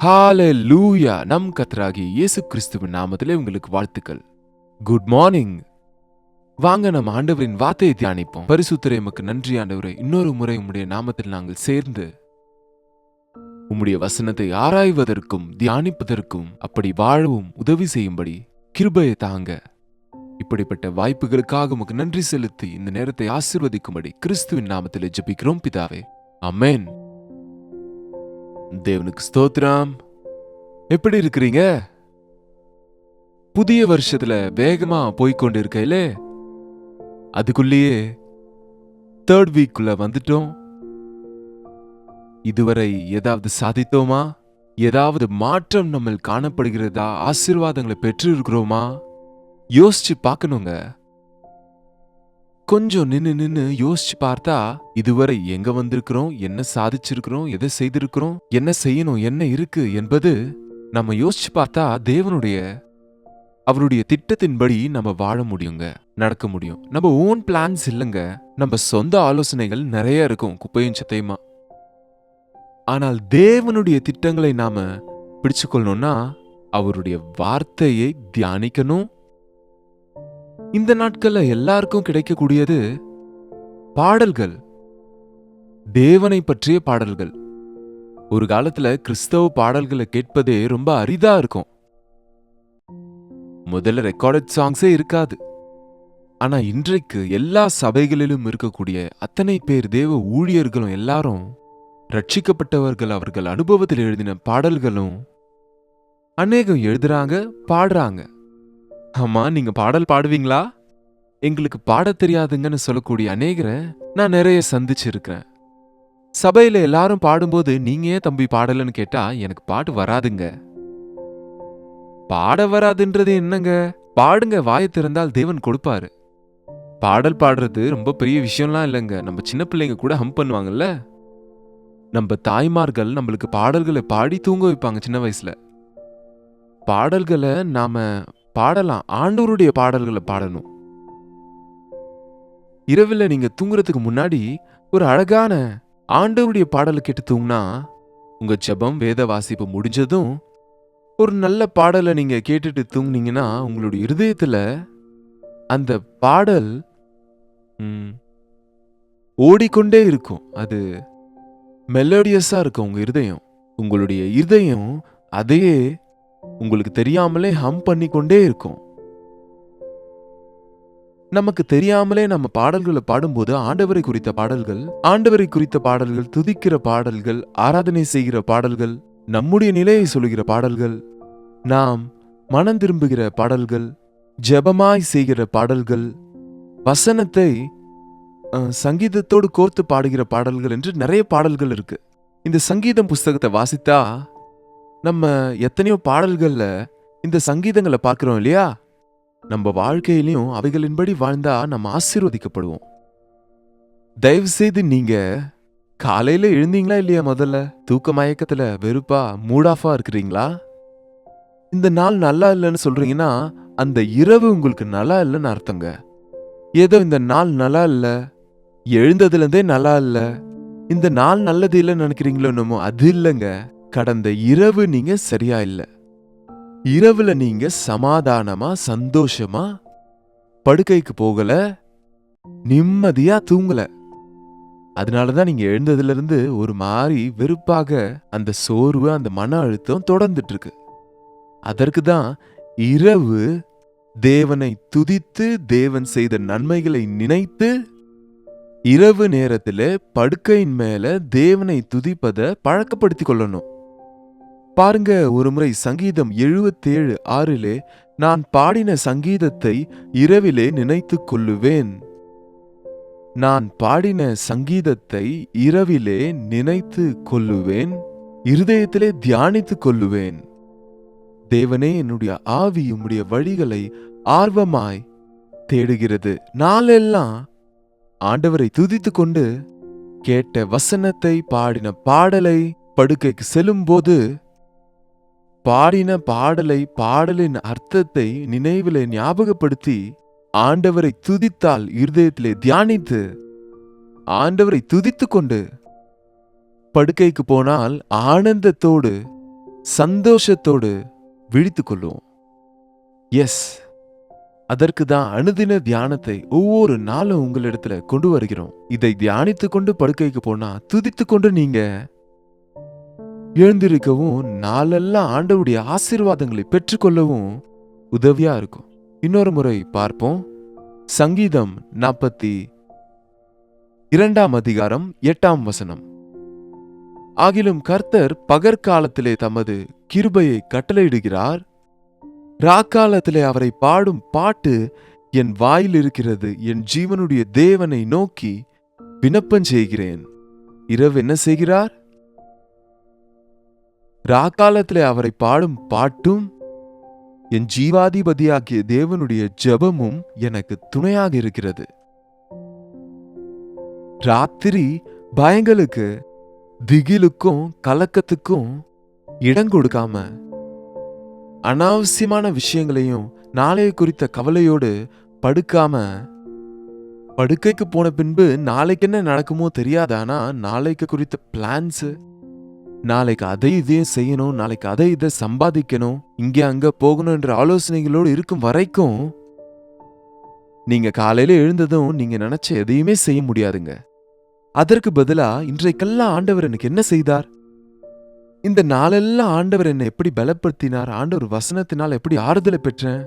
ஹalleluya! நம் கர்த்தராகிய இயேசு கிறிஸ்துவின் நாமத்திலே உங்களுக்கு வாழ்த்துக்கள். Good morning. வாங்க நம்ம ஆண்டவரின் வார்த்தையை தியானிப்போம். பரிசுத்தரே உமக்கு நன்றி ஆண்டவரே. இன்னொரு முறை உம்முடைய நாமத்தில் நாங்கள் சேர்ந்து உம்முடைய வசனத்தை ஆராய்வதற்கும் தியானிப்பதற்கும் அப்படி வாழவும் உதவி செய்யும்படி கிருபையை தாங்க. இப்படிப்பட்ட வாய்ப்புகளுக்காக உமக்கு நன்றி செலுத்தி இந்த நேரத்தை ஆசீர்வதிக்கும்படி கிறிஸ்துவின் நாமத்தில் ஜெபிக்கிறோம் பிதாவே. ஆமென். தேவனுக்கு ஸ்தோத்திரம். எப்படி இருக்கிறீங்க? புதிய வருஷத்துல வேகமா போய்கொண்டு இருக்கையிலே அதுக்குள்ளேயே தேர்ட் வீக்குள்ள வந்துட்டோம். இதுவரை ஏதாவது சாதித்தோமா? ஏதாவது மாற்றம் நம்ம காணப்படுகிறதா? ஆசீர்வாதங்களை பெற்று இருக்கிறோமா? யோசிச்சு பார்க்கணுங்க. கொஞ்சம் நின்னு யோசிச்சு பார்த்தா இதுவரை எங்க வந்திருக்கிறோம், என்ன சாதிச்சிருக்கிறோம், எதை செய்திருக்கிறோம், என்ன செய்யணும், என்ன இருக்கு என்பது நம்ம யோசிச்சு பார்த்தா அவருடைய திட்டத்தின்படி நம்ம வாழ முடியுங்க, நடக்க முடியும். நம்ம ஓன் பிளான்ஸ் இல்லைங்க, நம்ம சொந்த ஆலோசனைகள் நிறைய இருக்கும், குப்பையும் சத்தையுமா. ஆனால் தேவனுடைய திட்டங்களை நாம பிடிச்சுக்கொள்ளணும்னா அவருடைய வார்த்தையை தியானிக்கணும். இந்த நாட்கள்ல எல்லாருக்கும் கிடைக்கக்கூடியது பாடல்கள், தேவனை பற்றிய பாடல்கள். ஒரு காலத்துல கிறிஸ்தவ பாடல்களை கேட்பதே ரொம்ப அரிதா இருக்கும். முதல்ல ரெக்கார்டட் சாங்ஸே இருக்காது. ஆனா இன்றைக்கு எல்லா சபைகளிலும் இருக்கக்கூடிய அத்தனை பேர் தேவ ஊழியர்களும் எல்லாரும் ரட்சிக்கப்பட்டவர்கள், அவர்கள் அனுபவத்தில் எழுதின பாடல்களும் அநேகம் எழுதுறாங்க, பாடுறாங்க. ஆமா, நீங்க பாடல் பாடுவீங்களா? எங்களுக்கு பாட தெரியாதுங்கன்னு சொல்லக்கூடிய அநேகரை நான் நிறைய சந்திச்சிருக்கிறேன். சபையில எல்லாரும் பாடும்போது நீங்க ஏன் தம்பி பாடலன்னு கேட்டா எனக்கு பாட்டு வராதுங்க. பாட வராதுன்றது என்னங்க? பாடுங்க, வாயை திறந்தால் தேவன் கொடுப்பாரு. பாடல் பாடுறது ரொம்ப பெரிய விஷயம்லாம் இல்லைங்க. நம்ம சின்ன பிள்ளைங்க கூட ஹம் பண்ணுவாங்கல்ல. நம்ம தாய்மார்கள் நம்மளுக்கு பாடல்களை பாடி தூங்க வைப்பாங்க சின்ன வயசுல. பாடல்களை நாம பாடலாம், ஆண்டவருடைய பாடல்களை பாடணும். இரவுல நீங்க தூங்குறதுக்கு முன்னாடி ஒரு அழகான ஆண்டவருடைய பாடலை கேட்டு தூங்கினா உங்க ஜெபம் வேத வாசிப்பு முடிஞ்சதும் ஒரு நல்ல பாடலை நீங்க கேட்டுட்டு தூங்குனீங்கன்னா உங்களுடைய இருதயத்துல அந்த பாடல் ஓடிக்கொண்டே இருக்கும். அது மெலோடியஸா இருக்கும். உங்களுடைய இருதயம் அதையே உங்களுக்கு தெரியாமலே ஹம் பண்ணிக்கொண்டே இருக்கும். நமக்கு தெரியாமலே நம்ம பாடல்களை பாடும்போது ஆண்டவரை குறித்த பாடல்கள், துதிக்கிற பாடல்கள், ஆராதனை செய்கிற பாடல்கள், நம்முடைய நிலையை சொல்லுகிற பாடல்கள், நாம் மனம் திரும்புகிற பாடல்கள், ஜெபமாய் செய்கிற பாடல்கள், வசனத்தை சங்கீதத்தோடு கோர்த்து பாடுகிற பாடல்கள் என்று நிறைய பாடல்கள் இருக்கு. இந்த சங்கீதம் புஸ்தகத்தை வாசித்தா நம்ம எத்தனையோ பாடல்கள்ல இந்த சங்கீதங்களை பார்க்கிறோம் இல்லையா? நம்ம வாழ்க்கையிலையும் அவைகளின்படி வாழ்ந்தா நம்ம ஆசீர்வதிக்கப்படுவோம். தயவு செய்து நீங்க காலையில எழுந்தீங்களா இல்லையா? முதல்ல தூக்க மயக்கத்துல வெறுப்பா மூடாஃபா இருக்கிறீங்களா? இந்த நாள் நல்லா இல்லைன்னு சொல்றீங்கன்னா அந்த இரவு உங்களுக்கு நல்லா இல்லைன்னு அர்த்தங்க. ஏதோ இந்த நாள் நல்லா இல்ல, எழுந்ததுல இருந்தே நல்லா இல்ல, இந்த நாள் நல்லது இல்லைன்னு நினைக்கிறீங்களோ என்னமோ, அது இல்லைங்க. கடந்த இரவு நீங்க சரியா இல்ல. இரவுல நீங்க சமாதானமா சந்தோஷமா படுக்கைக்கு போகல, நிம்மதியா தூங்கல. அதனாலதான் நீங்க எழுந்ததுல இருந்து ஒரு மாதிரி வெறுப்பாக அந்த சோர்வு, அந்த மன அழுத்தம் தொடர்ந்துட்டு இருக்கு. அதற்கு தான் இரவு தேவனை துதித்து தேவன் செய்த நன்மைகளை நினைத்து இரவு நேரத்துல படுக்கையின் மேல தேவனை துதிப்பதை பழக்கப்படுத்திக் கொள்ளணும். பாருங்க, ஒரு முறை சங்கீதம் 77:6 நான் பாடின சங்கீதத்தை இரவிலே நினைத்துக் கொள்ளுவேன். நான் பாடின சங்கீதத்தை இரவிலே நினைத்து கொள்ளுவேன், இருதயத்திலே தியானித்துக் கொள்ளுவேன். தேவனே, என்னுடைய ஆவி உம்முடைய வழிகளை ஆர்வமாய் தேடுகிறது. நாளெல்லாம் ஆண்டவரை துதித்துக் கொண்டு கேட்ட வசனத்தை, பாடின பாடலை படுக்கைக்கு செல்லும் போது பாடின பாடலின் அர்த்தத்தை நினைவிலே ஞாபகப்படுத்தி ஆண்டவரை துதித்தால், இருதயத்திலே தியானித்து ஆண்டவரை துதித்துக் கொண்டு படுக்கைக்கு போனால் ஆனந்தத்தோடு சந்தோஷத்தோடு விழித்துக் கொள்வோம். எஸ், அதற்கு தான் அனுதின தியானத்தை ஒவ்வொரு நாளும் உங்களிடத்துல கொண்டு வருகிறோம். இதை தியானித்துக் கொண்டு படுக்கைக்கு போனா துதித்துக் கொண்டு நீங்க எழுந்திருக்கவும் நாளெல்லாம் ஆண்டவருடைய ஆசீர்வாதங்களை பெற்றுக்கொள்ளவும் உதவியா இருக்கும். இன்னொரு முறை பார்ப்போம். சங்கீதம் 42:8. ஆகிலும் கர்த்தர் பகற்காலத்திலே தமது கிருபையை கட்டளையிடுகிறார். ராக்காலத்திலே அவரை பாடும் பாட்டு என் வாயில் இருக்கிறது. என் ஜீவனுடைய தேவனை நோக்கி விண்ணப்பம் செய்கிறேன். இரவு என்ன செய்கிறார்? ராக்காலத்திலே அவரை பாடும் பாட்டும் என் ஜீவாதிபதியாகிய தேவனுடைய ஜெபமும் எனக்கு துணையாக இருக்கிறது. ராத்திரி பயங்களுக்கு, திகிலுக்கும் கலக்கத்துக்கும் இடம் கொடுக்காம, அனாவசியமான விஷயங்களையும் நாளைய குறித்த கவலையோடு படுக்காம, படுக்கைக்கு போன பின்பு நாளைக்கு என்ன நடக்குமோ தெரியாது, ஆனா நாளைக்கு குறித்த பிளான்ஸ், நாளைக்கு அதை இதையும் செய்யணும், நாளைக்கு அதை இதை சம்பாதிக்கணும், இங்க அங்க போகணும் என்ற ஆலோசனைகளோடு இருக்கும் வரைக்கும் நீங்க காலையில எழுந்ததும் நீங்க நினைச்ச எதையுமே செய்ய முடியாதுங்க. அதற்கு பதிலா இன்றைக்கெல்லாம் ஆண்டவர் எனக்கு என்ன செய்தார், இந்த நாளெல்லாம் ஆண்டவர் என்னை எப்படி பலப்படுத்தினார், ஆண்டவர் வசனத்தினால் எப்படி ஆறுதலை பெற்றேன்,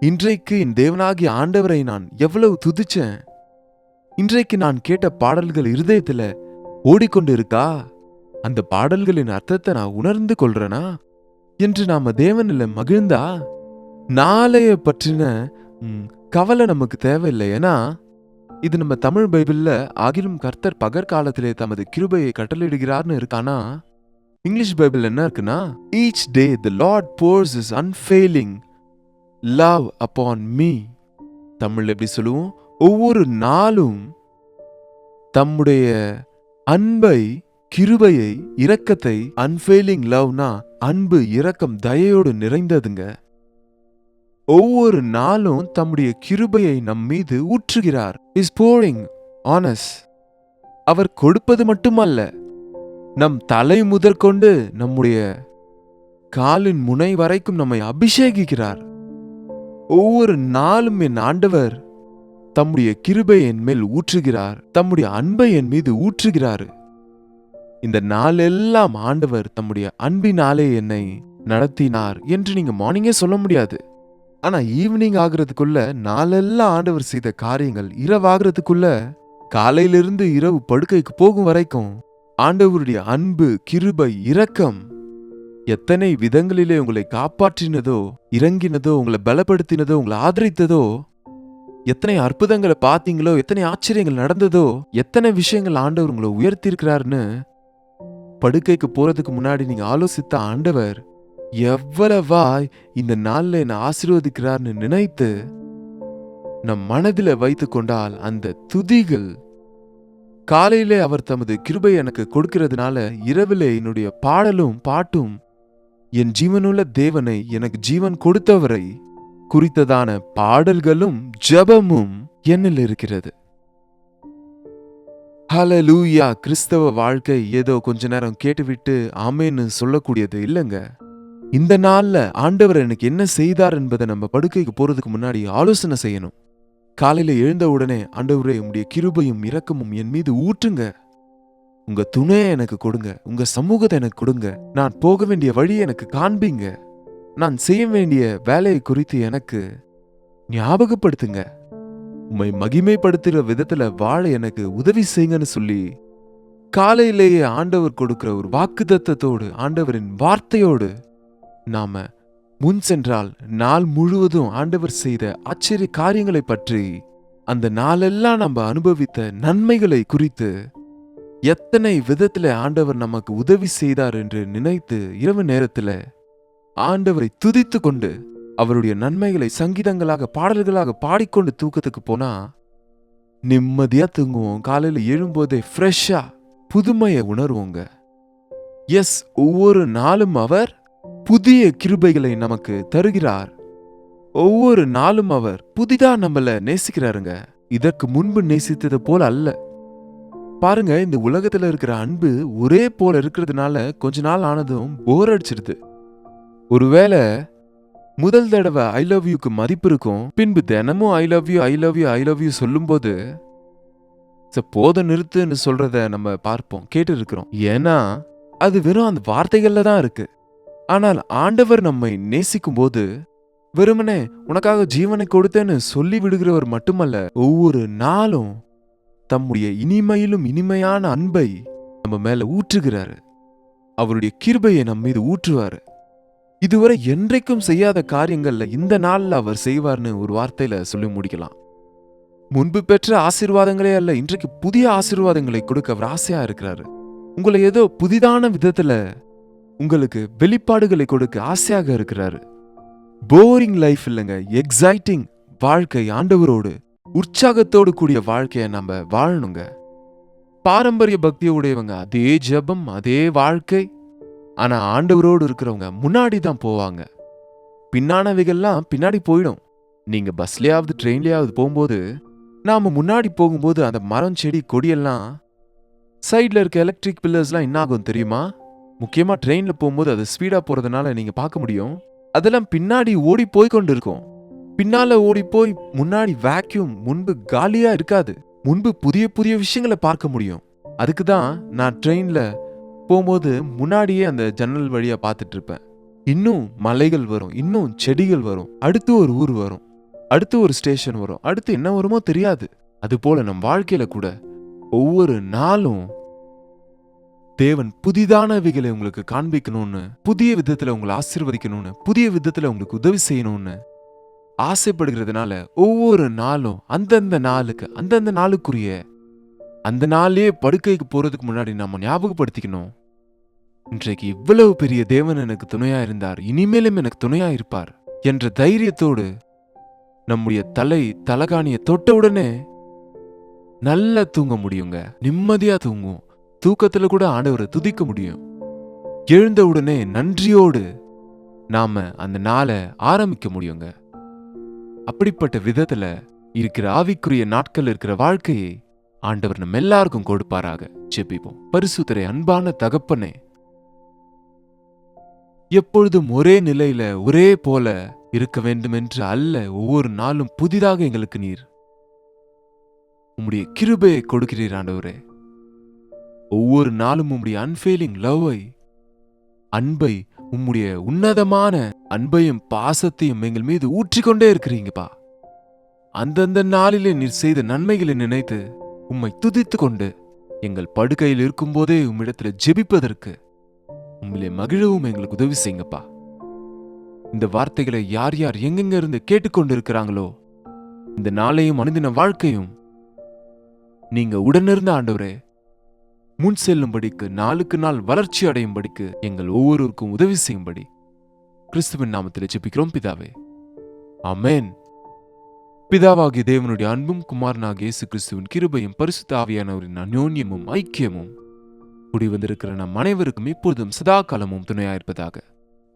இன்றைக்கு என் தேவனாகிய ஆண்டவரை நான் எவ்வளவு துதிச்சேன், இன்றைக்கு நான் கேட்ட பாடல்கள் இருதயத்துல ஓடிக்கொண்டு இருக்கா, அந்த பாடல்களின் அர்த்தத்தை நான் உணர்ந்து கொள்றேனா என்று நாம தேவனில் மகிழ்ந்தா நாளைய பற்றின கவலை நமக்கு தேவையில்லை. ஏன்னா இது நம்ம தமிழ் பைபிள்ல ஆகிலும் கர்த்தர் பகற்காலத்திலே தமது கிருபையை கட்டளையிடுகிறார்னு இருக்கானா, இங்கிலீஷ் பைபிள் என்ன இருக்குன்னா, each day the Lord pours his unfailing love upon me. தமிழ்ல எப்படி சொல்லுவோம்? ஒவ்வொரு நாளும் தம்முடைய அன்பை, கிருபையை, இரக்கத்தை, அன்ஃபெயிலிங் லவ்னா அன்பு, இரக்கம், தயையோடு நிறைந்ததுங்க. ஒவ்வொரு நாளும் தம்முடைய கிருபையை நம் மீது ஊற்றுகிறார். Is pouring on us. அவர் கொடுப்பது மட்டுமல்ல, நம் தலை முதற்கொண்டு நம்முடைய காலின் முனை வரைக்கும் நம்மை அபிஷேகிக்கிறார். ஒவ்வொரு நாளும் என் ஆண்டவர் தம்முடைய கிருபையை என் மேல் ஊற்றுகிறார், தம்முடைய அன்பை என் மீது ஊற்றுகிறார். இந்த நாளெல்லாம் ஆண்டவர் தம்முடைய அன்பினாலே என்னை நடத்தினார் என்று நீங்க மார்னிங்கே சொல்ல முடியாது. ஆனா ஈவினிங் ஆகுறதுக்குள்ள நாளெல்லாம் ஆண்டவர் செய்த காரியங்கள் இரவாகிறதுக்குள்ள, காலையிலிருந்து இரவு படுக்கைக்கு போகும் வரைக்கும் ஆண்டவருடைய அன்பு, கிருபை, இரக்கம் எத்தனை விதங்களிலே உங்களை காப்பாற்றினதோ, இறங்கினதோ, உங்களை பலப்படுத்தினதோ, உங்களை ஆதரித்ததோ, எத்தனை அற்புதங்களை பார்த்தீங்களோ, எத்தனை ஆச்சரியங்கள் நடந்ததோ, எத்தனை விஷயங்கள் ஆண்டவர் உங்களை உயர்த்திருக்கிறாருன்னு படுக்கைக்கு போறதுக்கு முன்னாடி நீங்க ஆலோசித்த ஆண்டவர் எவ்வளவா இந்த நாள்ல என்ன ஆசீர்வதிக்கிறார்னு நினைத்து நம் மனதில வைத்து கொண்டால், அந்த துதிகள் காலையிலே அவர் தமது கிருபை எனக்கு கொடுக்கிறதுனால, இரவிலே என்னுடைய பாடலும் பாட்டும் என் ஜீவனுள்ள தேவனை, எனக்கு ஜீவன் கொடுத்தவரை குறித்ததான பாடல்களும் ஜெபமும் என்னில் இருக்கிறது. ஹல்லேலூயா. கிறிஸ்தவ வாழ்க்கை ஏதோ கொஞ்ச நேரம் கேட்டுவிட்டு ஆமேன்னு சொல்லக்கூடியது இல்லைங்க. இந்த நாள்ல ஆண்டவர் எனக்கு என்ன செய்தார் என்பதை நம்ம படுக்கைக்கு போறதுக்கு முன்னாடி ஆலோசனை செய்யணும். காலையில எழுந்த உடனே, ஆண்டவரே உம்முடைய கிருபையும் இரக்கமும் என் மீது ஊற்றுங்க, உங்க துணையை எனக்கு கொடுங்க, உங்க சமூகத்தை எனக்கு கொடுங்க, நான் போக வேண்டிய வழியை எனக்கு காண்பீங்க, நான் செய்ய வேண்டிய வேலையை குறித்து எனக்கு ஞாபகப்படுத்துங்க, உம்மை மகிமைப்படுத்துகிற விதத்துல வாழ எனக்கு உதவி செய்யுங்கன்னு சொல்லி காலையிலேயே ஆண்டவர் கொடுக்கிற ஒரு வாக்குத்தத்தத்தோடு, ஆண்டவரின் வார்த்தையோடு நாம முன் சென்றால், நாள் முழுவதும் ஆண்டவர் செய்த ஆச்சரிய காரியங்களை பற்றி, அந்த நாளெல்லாம் நம்ம அனுபவித்த நன்மைகளை குறித்து, எத்தனை விதத்துல ஆண்டவர் நமக்கு உதவி செய்தார் என்று நினைத்து இரவு நேரத்துல ஆண்டவரை துதித்து கொண்டு அவருடைய நன்மைகளை சங்கீதங்களாக, பாடல்களாக பாடிக்கொண்டு தூக்கத்துக்கு போனா நிம்மதியா தூங்குவோம். காலையில எழும்போதே ஃப்ரெஷ்ஷா புதுமையை உணர்வோங்க. எஸ், ஒவ்வொரு நாளும் அவர் புதிய கிருபைகளை நமக்கு தருகிறார். ஒவ்வொரு நாளும் அவர் புதிதா நம்மள நேசிக்கிறாருங்க. இதற்கு முன்பு நேசித்தது போல அல்ல. பாருங்க, இந்த உலகத்துல இருக்கிற அன்பு ஒரே போல இருக்கிறதுனால கொஞ்ச நாள் ஆனதும் போர் அடிச்சிருது. ஒருவேளை முதல் தடவை ஐ லவ் யூக்கு மதிப்பு இருக்கும், பின்பு தினமும் I love you I love you I love you சொல்லும்போது போத நிறுத்துன்னு சொல்றத நம்ம பார்ப்போம், கேட்டு இருக்கிறோம். ஏன்னா அது வெறும் அந்த வார்த்தைகள்ல தான் இருக்கு. ஆனால் ஆண்டவர் நம்மை நேசிக்கும் போது வெறுமனே உனக்காக ஜீவனை கொடுத்தேன்னு சொல்லி விடுகிறவர் மட்டுமல்ல, ஒவ்வொரு நாளும் தம்முடைய இனிமையிலும் இனிமையான அன்பை நம்ம மேல ஊற்றுகிறாரு. அவருடைய கிருபையை நம்ம மீது ஊற்றுவாரு. இதுவரை என்றைக்கும் செய்யாத காரியங்கள்ல இந்த நாள்ல அவர் செய்வார்னு ஒரு வார்த்தையில சொல்லி முடிக்கலாம். முன்பு பெற்ற ஆசீர்வாதங்களே அல்ல, இன்றைக்கு புதிய ஆசீர்வாதங்களை கொடுக்க அவர் ஆசையா இருக்கிறாரு. உங்களை ஏதோ புதிதான விதத்துல உங்களுக்கு வெளிப்பாடுகளை கொடுக்க ஆசையாக இருக்கிறாரு. போரிங் லைஃப் இல்லைங்க, எக்ஸைட்டிங் வாழ்க்கை, ஆண்டவரோடு உற்சாகத்தோடு கூடிய வாழ்க்கையை நம்ம வாழணுங்க. பாரம்பரிய பக்தியை உடையவங்க அதே ஜெபம், அதே வாழ்க்கை. ஆனா ஆண்டவரோடு இருக்கிறவங்க முன்னாடி தான் போவாங்க. பின்னானவைகள்லாம் பின்னாடி போயிடும். நீங்க பஸ்லயாவது ட்ரெயின்லயாவது போகும்போது, நாம முன்னாடி போகும்போது அந்த மரம் செடி கொடியெல்லாம் சைட்ல இருக்க எலக்ட்ரிக் பில்லர்ஸ்லாம் என்ன ஆகும் தெரியுமா? முக்கியமா ட்ரெயின்ல போகும்போது அது ஸ்பீடா போறதுனால நீங்க பார்க்க முடியும், அதெல்லாம் பின்னாடி ஓடி போய் கொண்டு இருக்கும். பின்னால ஓடி போய் முன்னாடி வேக்யூம், முன்பு காலியா இருக்காது. முன்பு புதிய புதிய விஷயங்களை பார்க்க முடியும். அதுக்கு தான் நான் ட்ரெயின்ல போகும்போது முன்னாடியே அந்த ஜன்னல் வழியா பார்த்துட்டு இருப்பேன். இன்னும் மலைகள் வரும், இன்னும் செடிகள் வரும், அடுத்து ஒரு ஊர் வரும், அடுத்து ஒரு ஸ்டேஷன் வரும், அடுத்து என்ன வருமோ தெரியாது. அது போல நம் வாழ்க்கையில கூட ஒவ்வொரு நாளும் தேவன் புதிதானவைகளை உங்களுக்கு காண்பிக்கணும்னு, புதிய விதத்துல உங்களை ஆசீர்வதிக்கணும்னு, புதிய விதத்துல உங்களுக்கு உதவி செய்யணும்னு ஆசைப்படுகிறதுனால ஒவ்வொரு நாளும் அந்தந்த நாளுக்கு அந்தந்த நாளுக்குரிய அந்த நாளே படுக்கைக்கு போறதுக்கு முன்னாடி நாம ஞாபகப்படுத்திக்கணும், இன்றைக்கு இவ்வளவு பெரிய தேவன் எனக்கு துணையா இருந்தார், இனிமேலும் எனக்கு துணையா இருப்பார் என்ற தைரியத்தோடு நம்முடைய தலகாணிய தொட்ட உடனே நல்லா தூங்க முடியுங்க. நிம்மதியா தூங்கும். தூக்கத்துல கூட ஆண்டவரை துதிக்க முடியும். எழுந்த உடனே நன்றியோடு நாம அந்த நாளை ஆரம்பிக்க முடியுங்க. அப்படிப்பட்ட விதத்துல இருக்கிற ஆவிக்குரிய நாட்கள் இருக்கிற வாழ்க்கையை ஆண்டவர் நம்ம எல்லாருக்கும் கொடுப்பாராக. ஜெபிப்போம். பரிசுத்தரே, அன்பான தகப்பனே, எப்பொழுதும் ஒரே நிலையில ஒரே போல இருக்க வேண்டும் என்று அல்ல, ஒவ்வொரு நாளும் புதிதாக எங்களுக்கு நீர் உம்முடைய கிருபையை கொடுக்கிறீர் ஆண்டவரே. ஒவ்வொரு நாளும் உம்முடைய அன்ஃபெயிலிங் லவ்வை, அன்பை, உம்முடைய உன்னதமான அன்பையும் பாசத்தையும் எங்கள் மீது ஊற்றிக்கொண்டே இருக்கிறீங்கப்பா. அந்தந்த நாளிலே நீர் செய்த நன்மைகளை நினைத்து உம்மை துதித்து கொண்டு எங்கள் படுக்கையில் இருக்கும் போதே உம்மிடத்துல ஜெபிப்பதற்கு உம்மிலே மகிழவும் எங்களுக்கு உதவி செய்யுங்கப்பா. இந்த வார்த்தைகளை யார் யார் எங்கெங்க இருந்து கேட்டுக்கொண்டு இருக்கிறாங்களோ, இந்த நாளையும் அனுதின வாழ்க்கையும் நீங்க உடனிருந்த ஆண்டவரே முன் செல்லும்படிக்கு, நாளுக்கு நாள் வளர்ச்சி அடையும்படிக்கு எங்கள் ஒவ்வொருவருக்கும் உதவி செய்யும்படி கிறிஸ்துவின் நாமத்தில் ஜெபிக்கிறோம் பிதாவே, ஆமென். பிதாவாகிய தேவனுடைய அன்பும் குமாரனாகிய இயேசு கிறிஸ்துவின் கிருபையும் பரிசுத்த ஆவியானவரின் அந்யோன்யமும் ஐக்கியமும் கூடி வந்திருக்கிற நம் அனைவருக்கும் இப்பொழுதும் சதா காலமும் துணையாயிருப்பதாக,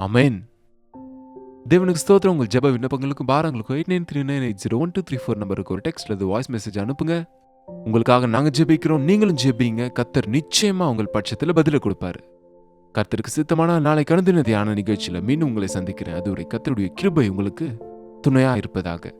ஆமென். தேவனுக்கு ஸ்தோத்திரம். உங்கள் ஜெப விண்ணப்பங்களுக்கும் பாரங்களுக்கும் 8939801234 நம்பருக்கு ஒரு டெக்ஸ்ட் அல்லது வாய்ஸ் மெசேஜ் அனுப்புங்க. உங்களுக்காக நாங்க ஜெபிக்கிறோம், நீங்களும் ஜெபிங்க. கர்த்தர் நிச்சயமா உங்கள் பட்சத்துல பதில கொடுப்பாரு. கர்த்தருக்கு சித்தமான நாளை கடந்த தியான நிகழ்ச்சியில மீண்டும் உங்களை சந்திக்கிறேன். அதுவரை கர்த்தருடைய கிருபை உங்களுக்கு துணையா இருப்பதாக.